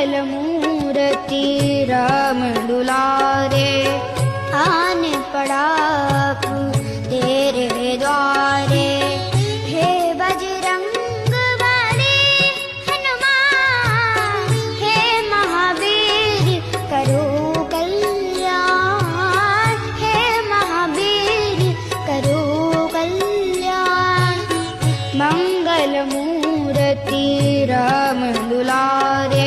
मंगल मूर्ति राम दुलारे, आन पड़ा तेरे द्वारे। हे बजरंग बली हनुमान, हे महावीर करो कल्याण, हे महावीर करो कल्याण। मंगल मूर्ति राम दुलारे,